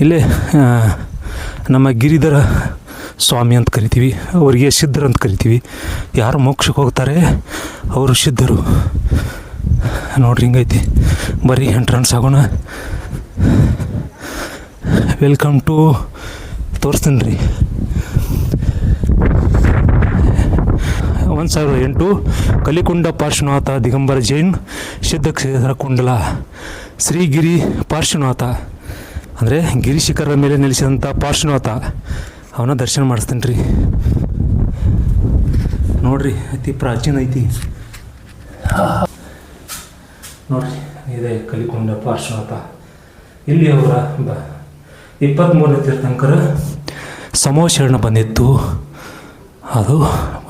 S1: ಇಲ್ಲೇ. ನಮ್ಮ ಗಿರಿಧರ ಸ್ವಾಮಿ ಅಂತ ಕರಿತೀವಿ, ಅವರಿಗೆ ಸಿದ್ಧರು ಅಂತ ಕರಿತೀವಿ. ಯಾರು ಮೋಕ್ಷಕ್ಕೆ ಹೋಗ್ತಾರೆ ಅವರು ಸಿದ್ಧರು. ನೋಡ್ರಿ ಹಿಂಗೈತಿ. ಬರೀ ಎಂಟ್ರೆನ್ಸ್ ಆಗೋಣ. ವೆಲ್ಕಮ್ ಟು ತೋರಿಸ್ತೀನಿ ರೀ. 1008 ಕಲಿಕುಂಡ ಪಾರ್ಶ್ವನಾಥ ದಿಗಂಬರ ಜೈನ್ ಸಿದ್ಧ ಕ್ಷೇತ್ರ ಕುಂಡಲ ಶ್ರೀಗಿರಿ ಪಾರ್ಶ್ವನಾಥ ಅಂದರೆ ಗಿರಿ ಶಿಖರದ ಮೇಲೆ ನೆಲೆಸಿದಂಥ ಪಾರ್ಶ್ವನಾಥ, ಅವನ ದರ್ಶನ ಮಾಡಿಸ್ತೀನಿ ರೀ. ನೋಡ್ರಿ ಅತಿ ಪ್ರಾಚೀನ ಐತಿ ನೋಡ್ರಿ. ಇದೆ ಕಲಿಕುಂಡ ಪಾರ್ಶ್ವನಾಥ. ಇಲ್ಲಿ ಅವರ 23ನೇ ತೀರ್ಥಂಕರ
S4: ಸಮೋಶರಣ ಬಂದಿತ್ತು. ಅದು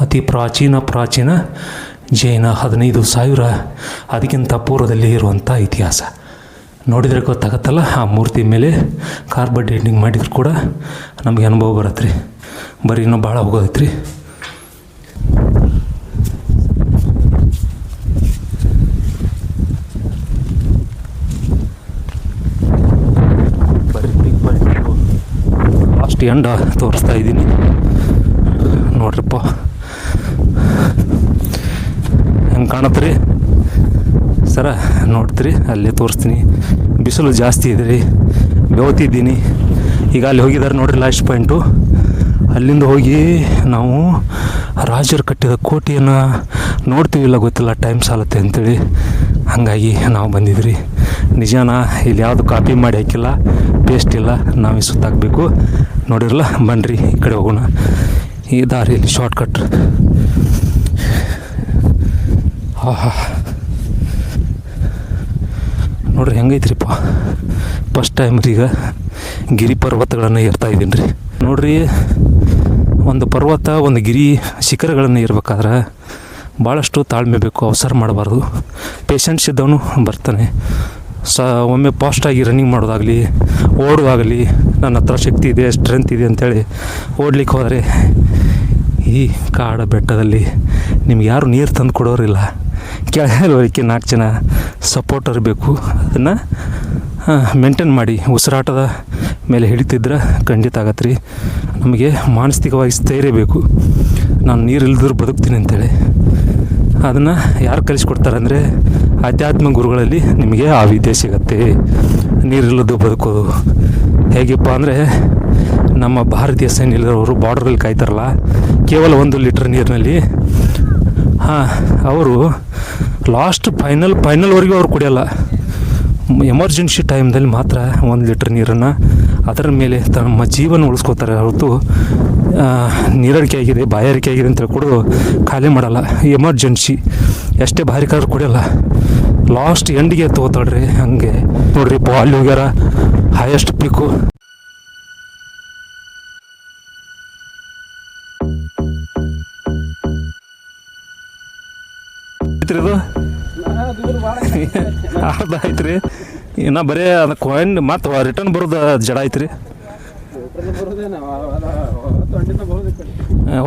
S4: ಅತಿ ಪ್ರಾಚೀನ ಜೈನ 15,000 ಅದಕ್ಕಿಂತ ಪೂರ್ವದಲ್ಲಿ ಇರುವಂಥ ಇತಿಹಾಸ. ನೋಡಿದರೆ ಗೊತ್ತಾಗತ್ತಲ್ಲ, ಆ ಮೂರ್ತಿ ಮೇಲೆ ಕಾರ್ಬನ್ ಡೇಟಿಂಗ್ ಮಾಡಿದ್ರು ಕೂಡ ನಮಗೆ ಅನುಭವ ಬರತ್ತೆ ರೀ. ಬರೀ ಇನ್ನೂ ಭಾಳ ಹೋಗೋದೈತೆ ರೀ. ಬರೀ ಬಿಗ್ ಪಾಯಿಂಟ್ ಲಾಸ್ಟ್ ಎಂಡ ತೋರಿಸ್ತಾ ಇದ್ದೀನಿ ನೋಡ್ರಿಪ್ಪ, ಹೆಂಗೆ ಕಾಣತ್ತೆ ರೀ ಸರ. ನೋಡ್ತೀರಿ, ಅಲ್ಲೇ ತೋರಿಸ್ತೀನಿ. ಬಿಸಿಲು ಜಾಸ್ತಿ ಇದೆ ರೀ, ಬೆವತಿದ್ದೀನಿ. ಈಗ ಅಲ್ಲಿ ಹೋಗಿದ್ದಾರೆ ನೋಡ್ರಿ ಲಾಸ್ಟ್ ಪಾಯಿಂಟು. ಅಲ್ಲಿಂದ ಹೋಗಿ ನಾವು ರಾಜರು ಕಟ್ಟಿದ ಕೋಟೆಯನ್ನು ನೋಡ್ತೀವಿಲ್ಲ ಗೊತ್ತಿಲ್ಲ, ಟೈಮ್ ಸಾಲತ್ತೆ ಅಂಥೇಳಿ. ಹಾಗಾಗಿ ನಾವು ಬಂದಿದ್ರಿ. ನಿಜಾನ ಇಲ್ಲಿ ಯಾವುದು ಕಾಪಿ ಮಾಡಿ ಹಾಕಿಲ್ಲ, ಪೇಸ್ಟ್ ಇಲ್ಲ, ನಾವೇ ಸುತ್ತಾಕಬೇಕು. ನೋಡಿರಲ್ಲ, ಬನ್ನಿರಿ ಈ ಕಡೆ ಹೋಗೋಣ. ಈ ದಾರಿಯಲ್ಲಿ ಶಾರ್ಟ್ಕಟ್. ಆಹಾ ನೋಡ್ರಿ ಹೆಂಗೈತ್ರಿಪ್ಪ. ಫಸ್ಟ್ ಟೈಮ್ ರೀ ಈಗ ಗಿರಿ ಪರ್ವತಗಳನ್ನು ಏರ್ತಾ ಇದ್ದೀನಿ ರೀ. ನೋಡ್ರಿ, ಒಂದು ಪರ್ವತ, ಒಂದು ಗಿರಿ ಶಿಖರಗಳನ್ನು ಏರ್ಬೇಕಾದ್ರೆ ಭಾಳಷ್ಟು ತಾಳ್ಮೆ ಬೇಕು, ಅವಸರ ಮಾಡಬಾರ್ದು. ಪೇಷನ್ಸ್ ಇದ್ದವನು ಬರ್ತಾನೆ. ಒಮ್ಮೆ ಫಾಸ್ಟಾಗಿ ರನ್ನಿಂಗ್ ಮಾಡೋದಾಗಲಿ, ಓಡೋದಾಗಲಿ, ನನ್ನ ಹತ್ರ ಶಕ್ತಿ ಇದೆ, ಸ್ಟ್ರೆಂತ್ ಇದೆ ಅಂಥೇಳಿ ಓಡ್ಲಿಕ್ಕೆ ಹೋದರೆ ಈ ಕಾಡ ಬೆಟ್ಟದಲ್ಲಿ ನಿಮ್ಗೆ ಯಾರು ನೀರು ತಂದು ಕೊಡೋರಿಲ್ಲ. ಕೆಳಗೆ 4 ಜನ ಸಪೋರ್ಟರ್ ಬೇಕು. ಅದನ್ನು ಮೇಂಟೈನ್ ಮಾಡಿ ಉಸಿರಾಟದ ಮೇಲೆ ಹಿಡಿತಿದ್ರೆ ಖಂಡಿತ ಆಗತ್ತೆ ರೀ. ನಮಗೆ ಮಾನಸಿಕವಾಗಿ ಸ್ಥೈರ್ಯ ಬೇಕು. ನಾನು ನೀರು ಇಲ್ದಿದ್ರು ಬದುಕ್ತೀನಿ ಅಂತೇಳಿ. ಅದನ್ನು ಯಾರು ಕಲಿಸ್ಕೊಡ್ತಾರೆ ಅಂದರೆ ಆಧ್ಯಾತ್ಮ ಗುರುಗಳಲ್ಲಿ ನಿಮಗೆ ಆ ವಿದ್ಯೆ ಸಿಗತ್ತೆ. ನೀರಿಲ್ಲದು ಬದುಕೋದು ಹೇಗಪ್ಪ ಅಂದರೆ, ನಮ್ಮ ಭಾರತೀಯ ಸೈನ್ಯದವರು ಬಾರ್ಡ್ರಲ್ಲಿ ಕಾಯ್ತಾರಲ್ಲ, ಕೇವಲ 1 ಲೀಟ್ರ್ ನೀರಿನಲ್ಲಿ ಅವರು ಲಾಸ್ಟ್ ಫೈನಲ್ವರೆಗೂ ಅವ್ರು ಕುಡಿಯೋಲ್ಲ. ಎಮರ್ಜೆನ್ಸಿ ಟೈಮ್ದಲ್ಲಿ ಮಾತ್ರ 1 ಲೀಟ್ರ್ ನೀರನ್ನು ಅದರ ಮೇಲೆ ತಮ್ಮ ಜೀವನ ಉಳಿಸ್ಕೋತಾರೆ ಹೊರತು ನೀರಡಿಕೆ ಆಗಿದೆ, ಬಾಯಾರಿಕೆ ಆಗಿದೆ ಅಂತ ಕುಡಿದು ಖಾಲಿ ಮಾಡಲ್ಲ. ಎಮರ್ಜೆನ್ಸಿ ಎಷ್ಟೇ ಬಾರಿಕಾದ್ರೂ ಕುಡಿಯೋಲ್ಲ, ಲಾಸ್ಟ್ ಎಂಡಿಗೆ ತಗೋತಾಳ್ರಿ. ಹಂಗೆ ನೋಡ್ರಿ, ಅಲ್ಲಿ ಹೋಗ್ಯಾರ ಹೈಯೆಸ್ಟ್ ಪೀಕು. ಇದು ಅರ್ಧ ಐತ್ರಿ, ಇನ್ನು ಬರೀ ಅದು ಕಾಯಿನ್ ಮತ್ತು ರಿಟರ್ನ್ ಬರೋದು ಜಡ ಐತ್ರಿ.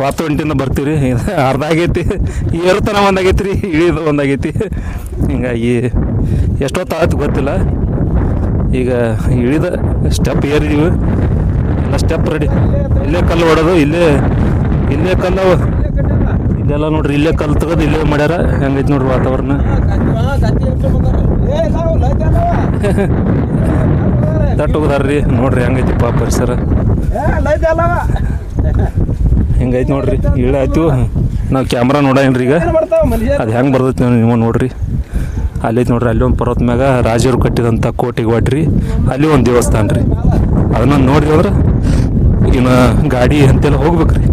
S4: 10-20 ಬರ್ತೀವಿ ರೀ. ಅರ್ಧ ಆಗೈತಿ, ಏರುತನ ಒಂದಾಗೈತಿ ರೀ, ಇಳಿದು ಒಂದಾಗೈತಿ. ಹಿಂಗಾಗಿ ಎಷ್ಟೊತ್ತಾಯ್ತು ಗೊತ್ತಿಲ್ಲ. ಈಗ ಇಳಿದ ಸ್ಟೆಪ್ ಏರಿದೀವಿ, ಎಲ್ಲ ಸ್ಟೆಪ್ ರೆಡಿ. ಇಲ್ಲೇ ಕಲ್ಲು ಹೊಡೋದು, ಇಲ್ಲೇ ಕಲ್ಲು, ಇಲ್ಲೆಲ್ಲ ನೋಡ್ರಿ, ಇಲ್ಲೇ ಕಲ್ಲು ತೆಗೆದು ಇಲ್ಲೇ ಮಾಡ್ಯಾರ. ಹೆಂಗೈತಿ ನೋಡ್ರಿ ವಾತಾವರಣ. ತಟ್ಟು ಹೋಗದಾರ್ರಿ. ನೋಡ್ರಿ ಹೆಂಗೈತಿಪ್ಪ ಪರಿಸರ, ಹೆಂಗೈತಿ ನೋಡ್ರಿ. ಇಳಾಯ್ತು, ನಾವು ಕ್ಯಾಮ್ರಾ ನೋಡೇನ್ರಿ. ಈಗ ಅದು ಹೆಂಗೆ ಬರ್ತೈತಿ ನೀವು ನೋಡ್ರಿ. ಅಲ್ಲೈತಿ ನೋಡ್ರಿ, ಅಲ್ಲಿ ಒಂದು ಪರ್ವತ ಮ್ಯಾಗ ರಾಜರು ಕಟ್ಟಿದಂಥ ಕೋಟೆಗೆ ಹೊಡ್ರಿ. ಅಲ್ಲಿ ಒಂದು ದೇವಸ್ಥಾನ ರೀ. ಅದನ್ನ ನೋಡ್ರಿ ಅಂದ್ರೆ ಇನ್ನು ಗಾಡಿ ಅಂತೆಲ್ಲ ಹೋಗ್ಬೇಕ್ರಿ.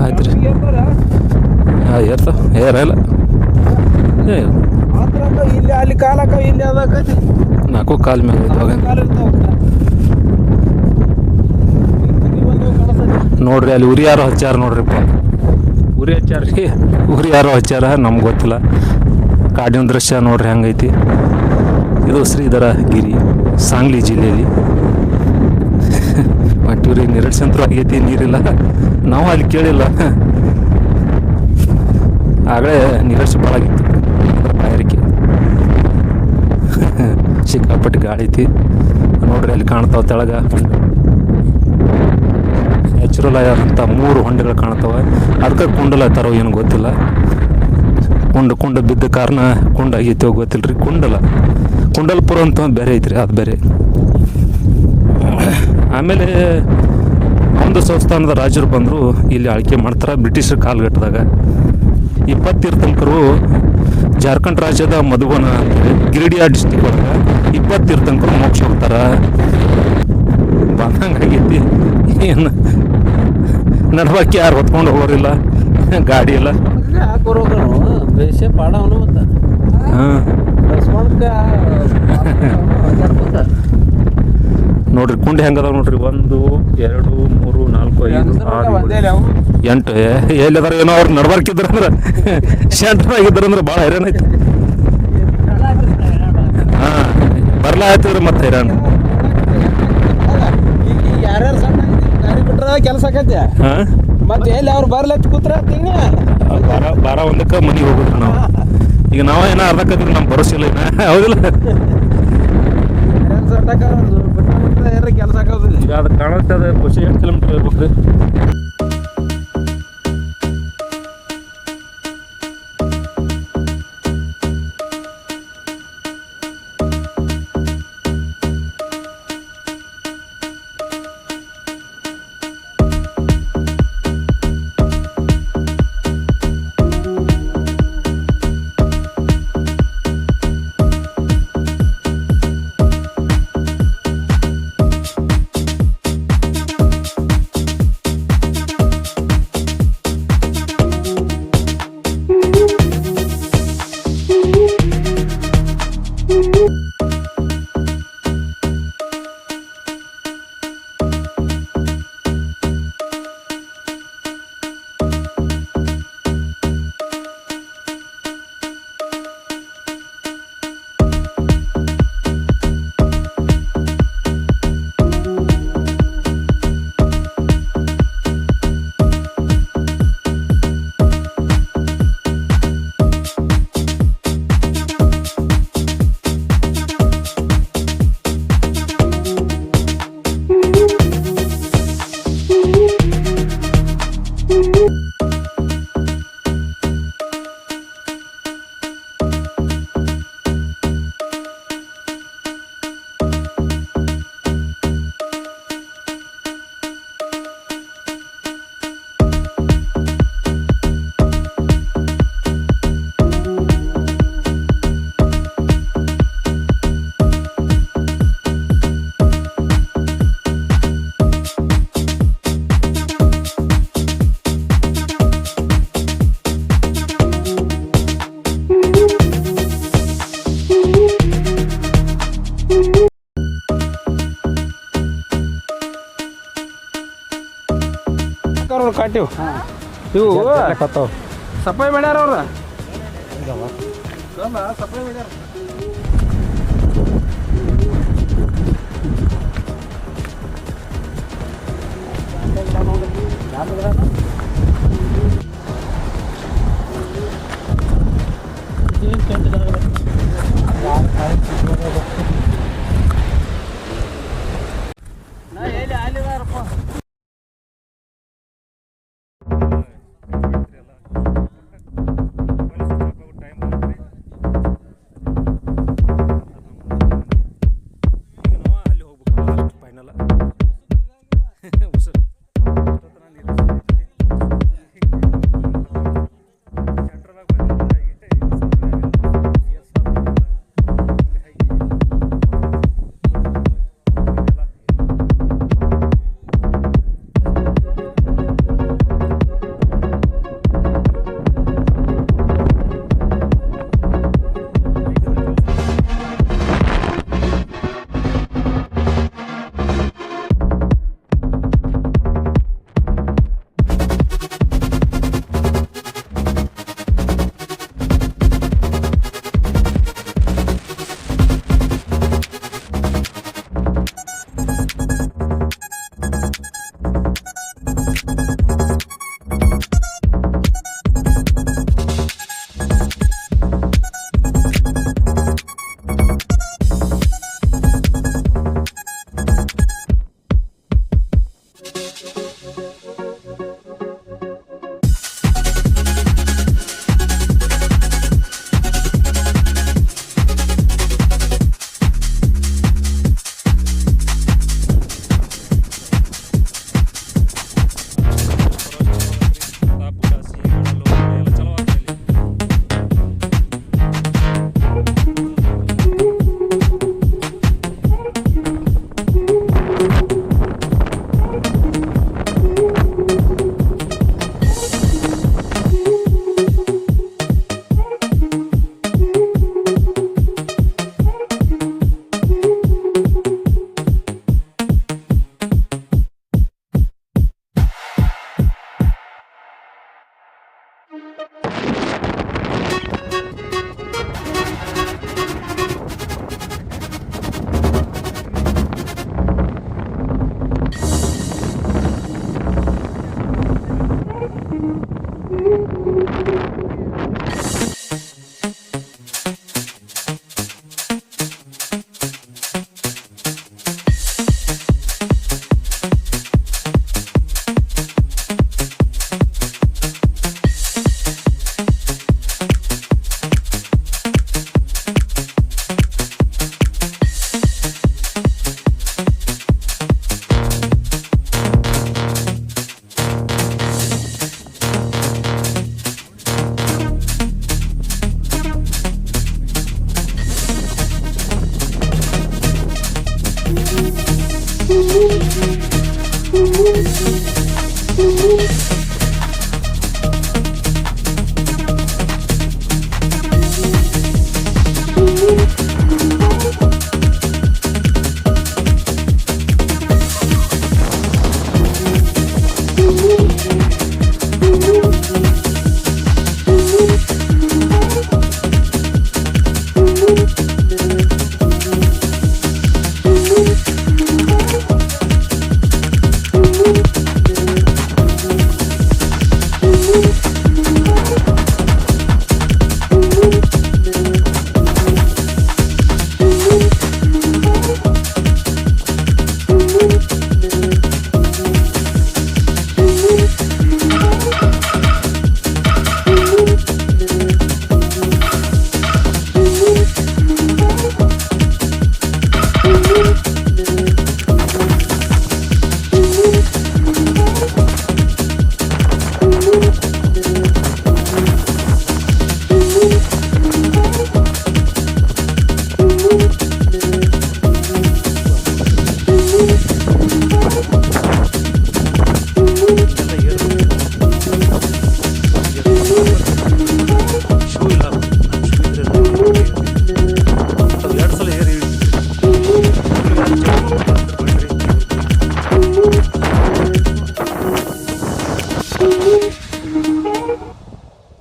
S4: ಆಯ್ತು ರೀ, ಏರ್ತಾವ ಏರಲ್ಲ.
S3: ಅಲ್ಲಿ ಕಾಲಕ್ಕ ಇಲ್ಲಿ
S4: 4 ಕಾಲ ಮ್ಯಾಗ ನೋಡ್ರಿ. ಅಲ್ಲಿ ಉರಿ ಯಾರೋ ಹಚ್ಚಾರ ನೋಡ್ರಿಪ್ಪ, ಉರಿ ಯಾರೋ ಹಚ್ಚಾರ, ನಮ್ಗೆ ಗೊತ್ತಿಲ್ಲ. ಕಾಡಿನ ದೃಶ್ಯ ನೋಡ್ರಿ ಹೆಂಗೈತಿ. ಇದು ಶ್ರೀಧರ ಗಿರಿ, ಸಾಂಗ್ಲಿ ಜಿಲ್ಲೆಯಲ್ಲಿ. ಮಟ್ಟಿವ್ರಿ ನಿರಡ್ಸಂತರೂ ಆಗೈತಿ, ನೀರಿಲ್ಲ. ನಾವು ಅಲ್ಲಿ ಕೇಳಿಲ್ಲ, ಆಗಲೇ ನಿರಡ್ಸಿ ಭಾಳ ಆಗಿತ್ತು, ಬಾಯಾರಿಕೆ. ಸಿಕ್ಕಾಪಟ್ಟು ಗಾಳಿ ಐತಿ ನೋಡ್ರಿ. ಅಲ್ಲಿ ಕಾಣ್ತಾವ ತೆಳಗ ನ್ಯಾಚುರಲ್ ಆದಂಥ 3 ಹೊಂಡಗಳು ಕಾಣ್ತಾವೆ. ಅದಕ್ಕೆ ಕುಂಡಲ ಥರ ಏನು ಗೊತ್ತಿಲ್ಲ. ಕುಂಡ ಬಿದ್ದ ಕಾರಣ ಕುಂಡ ಆಗೈತೋ ಗೊತ್ತಿಲ್ಲ ರೀ. ಕುಂಡಲ್ಪುರ ಅಂತ ಬೇರೆ ಐತ್ರಿ, ಅದು ಬೇರೆ. ಆಮೇಲೆ ಒಂದು ಸಂಸ್ಥಾನದ ರಾಜರು ಬಂದರು, ಇಲ್ಲಿ ಆಳ್ಕೆ ಮಾಡ್ತಾರೆ ಬ್ರಿಟಿಷರ ಕಾಲಘಟ್ಟದಾಗ. 20 ತೀರ್ಥಂಕರು ಜಾರ್ಖಂಡ್ ರಾಜ್ಯದ ಮಧುಬನ ಗಿರಿಡಿಯಾ ಡಿಸ್ಟಿಕ್ ಒಳಗೆ 20 ತೀರ್ಥಂಕರು ಮೋಕ್ಷ ಹೋಗ್ತಾರೆ. ಬಂದಂಗಾಗೈತಿ. ಏನು ನಡ್ಬಾಕಿ ಯಾರು ಹೊತ್ಕೊಂಡು ಹೋಗೋರಿಲ್ಲ, ಗಾಡಿ ಇಲ್ಲ. ನೋಡ್ರಿ ಕುಂಡಿ ಹೆಂಗದಾವ ನೋಡ್ರಿ 1 2 3 4 5 6 7 8 ಎಲ್ಲಿದಾರ ಏನೋ ಅವ್ರು ನಡ್ಬಾರ್ಕಿದ್ರಂದ್ರೆ ಸೆಂಟ್ರಾಗಿದ್ರಂದ್ರೆ ಭಾಳ ಹೈರಾಣ ಐತಿ. ಹಾಂ ಬರ್ಲಾ ಆಯ್ತಿದ್ರೆ ಮತ್ತೆ ಹೈರಾಣ.
S3: ಯಾರ್ಯಾರು ಸಣ್ಣ ಗಾಡಿ ಬಿಟ್ರ ಕೆಲಸ ಆಕೈತಿ.
S4: ಹಾಂ
S3: ಮತ್ತೆ ಎಲ್ಲಿ ಅವ್ರು ಬರ್ಲತ್ ಕೂತ್ರ
S4: ಬಾರ ಒಂದಕ್ಕೆ ಮನೆಗೆ ಹೋಗ್ಬಿಟ್ರಿ ನಾವು. ಈಗ ನಾವು ಏನೋ ಅರ್ಧಕ್ಕಂದ್ರೆ ನಮ್ಗೆ ಭರೋಸೆ ಇಲ್ಲ ಇನ್ನ, ಹೌದಿಲ್ಲ?
S3: ಕೆಲಸ ಆಗೋದಿಲ್ಲ.
S4: ಈಗ ಅದು ಕಾಣುತ್ತೆ, ಅದು ಖುಷಿ 8 ಕಿಲೋಮೀಟ್ರ್ ಇರ್ಬೇಕು ರೀ.
S3: ಕಾಟಿವ್ ಇವು ಸಫಾಯಿ ಮಾಡ್ಯಾರ ಅವ್ರ ಸಫಾಯಿ ಮಾಡ್ಯಾರ.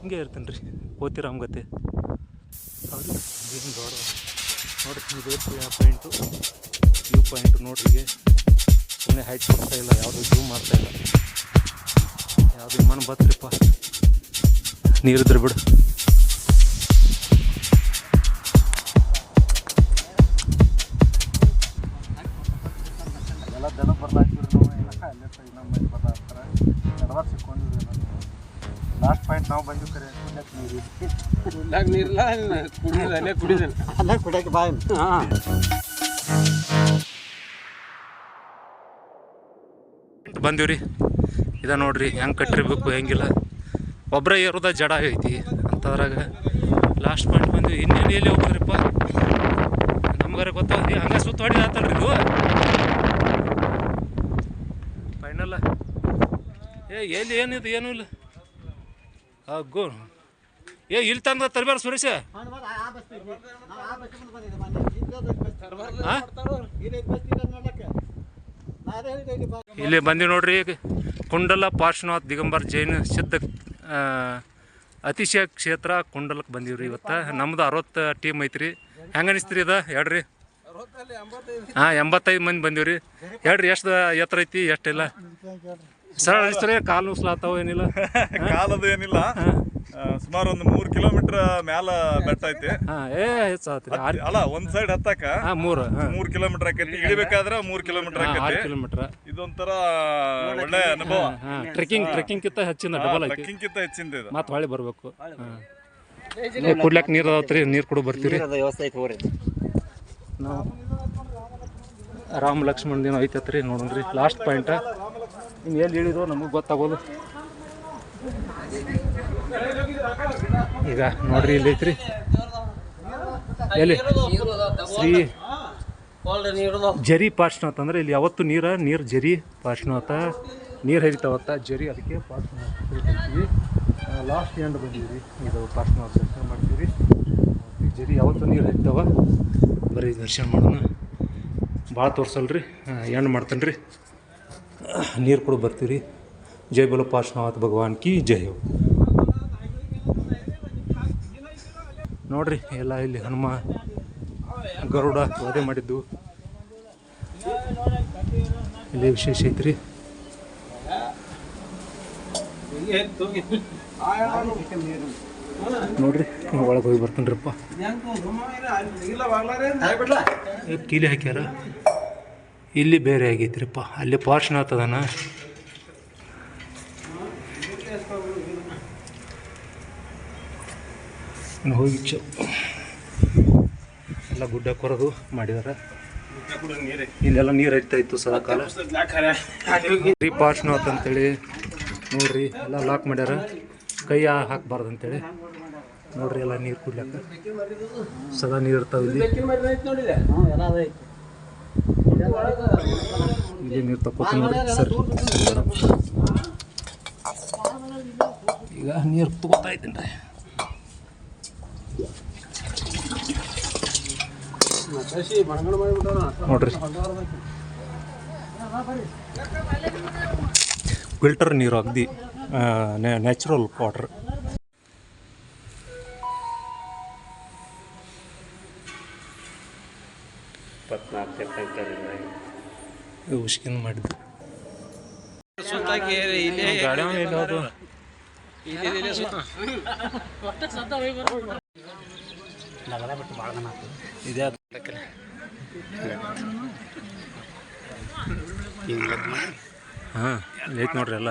S4: ಹಿಂಗೆ ಇರ್ತೀನಿ ರೀ ಓದ್ತಿರಾಮ್ ಗತೆ ಹೌದು ಏನು ದೊಡ್ಡ ನೋಡ್ರಿ ಇದು ವ್ಯೂ ಪಾಯಿಂಟು ನೋಡ್ರಿಗೆ ಸುಮ್ಮನೆ ಹೈಟ್ ಕೊಡ್ತಾ ಇಲ್ಲ ಯಾವುದು ಜೂಮ್ ಮಾಡ್ತಾ ಇಲ್ಲ ಯಾವುದು ವಿಮಾನ ಬತ್ರಿಪ್ಪ ನೀರಿದ್ರೆ ಬಿಡು
S1: ಎಲ್ಲ ಜನ ಬರ್ಲಾಗ್ತಿದ್ರು ಅಲ್ಲೇ ನಮ್ಮ ಬರ್ಲಾಗ್ತಾರೆ ಎಡವಾರ ಸಿಕ್ಕೊಂಡಿವ್ರಿ ಲಾಸ್ಟ್ ಪಾಯಿಂಟ್ ನಾವು ಬಂದಿವಿ ಕರೆ
S3: ನೀರಿಲ್ಲ ಅಲ್ಲೇ ಕುಡಿಯಕ್ಕೆ ಬಾಯ್
S4: ಬಂದೀವ್ರಿ ಇದ ನೋಡ್ರಿ ಹೆಂಗೆ ಕಟ್ಟಿರ್ಬೇಕು ಹೆಂಗಿಲ್ಲ ಒಬ್ಬರೇ ಏರೋದ ಜಡ ಐತಿ ಅಂತದ್ರಾಗ ಲಾಸ್ಟ್ ಪಾಯಿಂಟ್ ಬಂದ್ವಿ ಇನ್ನೇನು ಎಲ್ಲಿ ಹೋಗೋದ್ರಿಪ್ಪ ನಮ್ಗಾರೆ ಗೊತ್ತಾಗ್ತಿ ಹಂಗೆ ಸುತ್ತ ಹೊಡಿದ ಆತಲ್ರಿ ಇದು ಫೈನಲ್ಲ ಎಲ್ಲಿ ಏನಿದು ಏನೂ ಇಲ್ಲ ಗೋ ಇಲ್ಲಿ ತಂದ ತರಬೇಡ ಸುರೇಶ ಇಲ್ಲಿ ಬಂದಿ ನೋಡ್ರಿ ಕುಂಡಲ ಪಾರ್ಶ್ವನಾಥ್ ದಿಗಂಬರ್ ಜೈನ ಸಿದ್ಧ ಅತಿಶಯ ಕ್ಷೇತ್ರ ಕುಂಡಲಕ್ಕೆ ಬಂದೀವ್ರಿ ಇವತ್ತು ನಮ್ದು 60 ಟೀಮ್ ಐತ್ರಿ ಹೆಂಗೆ ಅನಿಸ್ತೀರಿ ಇದು ಹೇಳ್ರಿ 85 ಮಂದಿ ಬಂದೀವ್ರಿ ಹೇಳ್ರಿ ಎಷ್ಟು ಎತ್ತರ ಐತಿ ಎಷ್ಟಿಲ್ಲ ಸರ್ ಅನಿಸ್ತಾರೆ ಕಾಲು ನುಸ್ಲಾತಾವ ಏನಿಲ್ಲ
S2: ಕಾಲದು ಏನಿಲ್ಲ ಸುಮಾರು ಒಂದು 3 ಕಿಲೋಮೀಟರ್ ಮ್ಯಾಲ ಬೆಟ್ಟ ಐತಿ ಅಲ್ಲ ಒಂದ್ ಸೈಡ್ ಹತ್ತಾಕ 3 ಕಿಲೋಮೀಟರ್ ಆಕೈತಿ ಇಳಿಬೇಕಾದ್ರೆ 3 ಕಿಲೋಮೀಟರ್ ಆಕೈತಿ ಇದೊಂಥರ ಒಳ್ಳೆ ಅನುಭವ
S4: ಟ್ರೆಕ್ಕಿಂಗ್ ಕಿಂತ ಹೆಚ್ಚಿನ ಡಬಲ್ ಐತಿ
S2: ಟ್ರೆಕ್ಕಿಂಗ್ ಕಿಂತ ಹೆಚ್ಚಿಂದ ಇದು
S4: ಮತ್ತೆ ಹೊಳ್ಳಿ ಬರ್ಬೇಕು ಕುಡ್ಲಕ್ ನೀರು ಅದಾವತ್ರಿ ನೀರು ಕೊಡು ಬರ್ತೀರಿ ನಾವು ರಾಮ ಲಕ್ಷ್ಮಣ್ ದಿನ ಐತತ್ರಿ ನೋಡ್ರಿ ಲಾಸ್ಟ್ ಪಾಯಿಂಟ್ ಇನ್ನು ಎಲ್ಲಿ ಹೇಳಿದ್ರು ನಮಗೆ ಗೊತ್ತಾಗೋದು ಈಗ ನೋಡ್ರಿ ಇಲ್ಲಿ ಐತ್ರಿ ಎಲ್ಲಿ ಶ್ರೀ ಜರಿ ಪಾರ್ಶ್ವನಾಥ ಅಂದ್ರೆ ಇಲ್ಲಿ ಯಾವತ್ತು ನೀರು ಜರಿ ಪಾರ್ಶ್ವನಾಥ ನೀರು ಹರಿತಾವತ್ತ ಜರಿ ಅದಕ್ಕೆ ಪಾರ್ಶ್ವನಾಥ ಲಾಸ್ಟ್ ಎಂಡ್ ಬಂದಿವಿ ಇದು ಪಾರ್ಶ್ವನಾಥ ದರ್ಶನ ಮಾಡ್ತೀವಿ ಜರಿ ಯಾವತ್ತು ನೀರು ಹರಿತಾವ ಬರೀ ದರ್ಶನ ಮಾಡೋಣ ಭಾಳ ತೋರ್ಸಲ್ರಿ ಎಂಡ್ ಮಾಡ್ತಾನೆ ರೀ ನೀರು ಕೂಡ ಬರ್ತೀವಿ ಜೈ ಬೋಲೋ ಪಾರ್ಶ್ವನಾಥ ಭಗವಾನ್ ಕಿ ಜೈ ಹೋ ನೋಡ್ರಿ ಎಲ್ಲ ಇಲ್ಲಿ ಹನುಮ ಗರುಡ ವಧೆ ಮಾಡಿದ್ದು ಇಲ್ಲಿ ವಿಶೇಷ ಐತ್ರಿ ನೋಡ್ರಿ ಒಳಗೆ ಹೋಗಿ ಬರ್ತಾನ್ರಿಪ್ಪ ಕೀಲಿ ಹಾಕ್ಯಾರ ಇಲ್ಲಿ ಬೇರೆ ಆಗೈತ್ರಿಪ್ಪ ಅಲ್ಲಿ ಪಾರ್ಶ್ವನಾಥ ಅದಾನ ಹೋಗಿ ಎಲ್ಲ ಗುಡ್ಡ ಕೊರದು ಮಾಡಿದಾರ ಇಲ್ಲೆಲ್ಲ ನೀರು ಹರಿತಾ ಇತ್ತು ಸದಾಕಾಲ ಪಾರ್ಶ್ವನಾಥ ಅಂತೇಳಿ ನೋಡ್ರಿ ಎಲ್ಲ ಲಾಕ್ ಮಾಡ್ಯಾರ ಕೈ ಹಾಕಬಾರ್ದು ಅಂತೇಳಿ ನೋಡ್ರಿ ಎಲ್ಲ ನೀರು ಕುಡ್ಲಕ್ಕ ಸದಾ ನೀರು ಇರ್ತಾವ ಇಲ್ಲಿ ಇಲ್ಲಿ ನೀರು ತಕ್ಕೋತೀನಿ ನೋಡ್ರಿ ಸರ್. ಈಗ ನೀರು ತಗೋತಾ ಇದ್ದೀನಿ ರೀ. ನೋಡ್ರಿ ಫಿಲ್ಟರ್ ನೀರು ಅಗದಿ ನ್ಯಾಚುರಲ್ ವಾಟ್ರ್. ಉಷ್ಕಿಂದ ಮಾಡಿದ್ದು ಹಾಂ ಐತೆ ನೋಡ್ರಿ ಎಲ್ಲ.